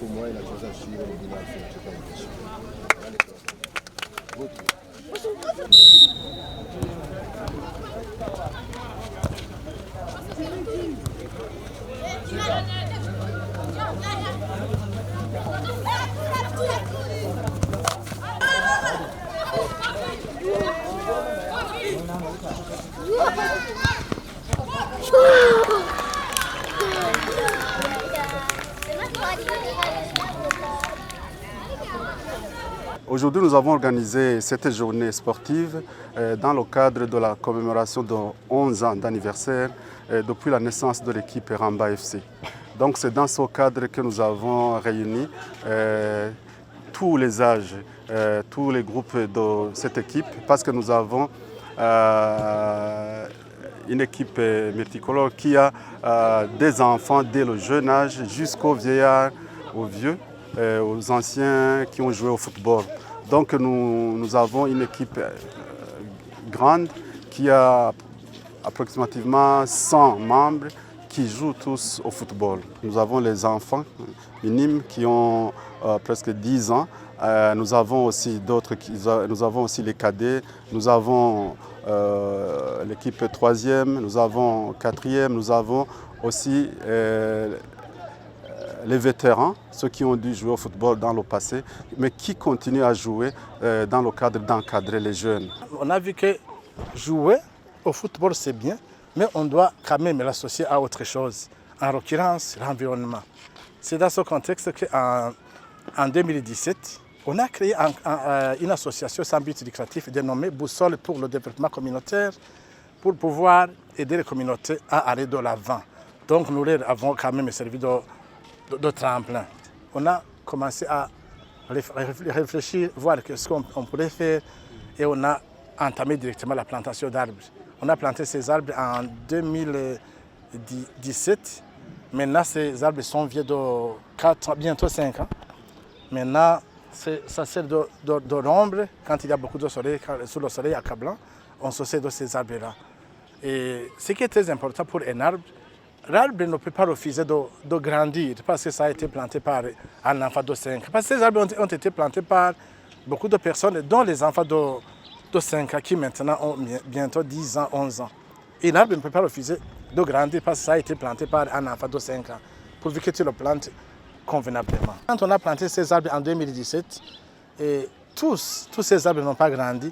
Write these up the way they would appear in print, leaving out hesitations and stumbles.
kupumua inacheza shiro bila kucheka mchezo. Aujourd'hui, nous avons organisé cette journée sportive dans le cadre de la commémoration de 11 ans d'anniversaire depuis la naissance de l'équipe Ramba FC. Donc c'est dans ce cadre que nous avons réuni tous les âges, tous les groupes de cette équipe, parce que nous avons une équipe multicolore qui a des enfants dès le jeune âge jusqu'aux vieillards, aux vieux, aux anciens qui ont joué au football. Donc nous avons une équipe grande qui a approximativement 100 membres qui jouent tous au football. Nous avons les enfants minimes qui ont presque 10 ans. Nous avons aussi nous avons aussi les cadets, nous avons l'équipe 3e, nous avons 4e, nous avons aussi les vétérans, ceux qui ont dû jouer au football dans le passé, mais qui continuent à jouer dans le cadre d'encadrer les jeunes. On a vu que jouer au football c'est bien, mais on doit quand même l'associer à autre chose, en l'occurrence l'environnement. C'est dans ce contexte qu'en 2017, on a créé une association sans but lucratif dénommée Boussole pour le développement communautaire pour pouvoir aider les communautés à aller de l'avant. Donc nous leur avons quand même servi de tremplin. On a commencé à réfléchir, voir ce qu'on pourrait faire et on a entamé directement la plantation d'arbres. On a planté ces arbres en 2017. Maintenant, ces arbres sont vieux de 4, bientôt 5 ans. Maintenant, ça sert de l'ombre quand il y a beaucoup de soleil, sous le soleil accablant, on se sert de ces arbres-là. Et ce qui est très important pour un arbre, l'arbre ne peut pas refuser de grandir parce que ça a été planté par un enfant de 5 ans. Parce que ces arbres ont été plantés par beaucoup de personnes, dont les enfants de 5 ans qui maintenant ont bientôt 10 ans, 11 ans. Et l'arbre ne peut pas refuser de grandir parce que ça a été planté par un enfant de 5 ans, pourvu que tu le plantes convenablement. Quand on a planté ces arbres en 2017, et tous ces arbres n'ont pas grandi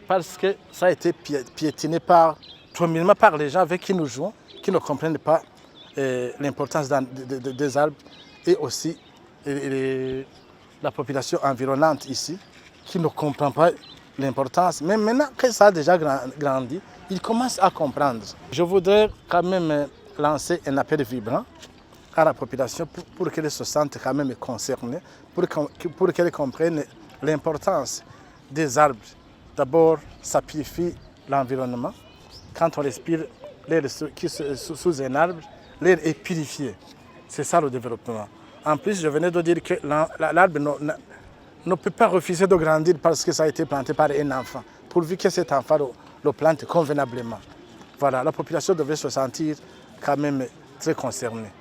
parce que ça a été piétiné premièrement par les gens avec qui nous jouons, qui ne comprennent pas l'importance des arbres et aussi la population environnante ici, qui ne comprend pas l'importance. Mais maintenant que ça a déjà grandi, ils commencent à comprendre. Je voudrais quand même lancer un appel vibrant à la population pour qu'elle se sente quand même concernée, pour qu'elle comprenne l'importance des arbres. D'abord, ça purifie l'environnement. Quand on respire l'air sous un arbre, l'air est purifié. C'est ça le développement. En plus, je venais de dire que l'arbre ne peut pas refuser de grandir parce que ça a été planté par un enfant, pourvu que cet enfant le plante convenablement. Voilà, la population devrait se sentir quand même très concernée.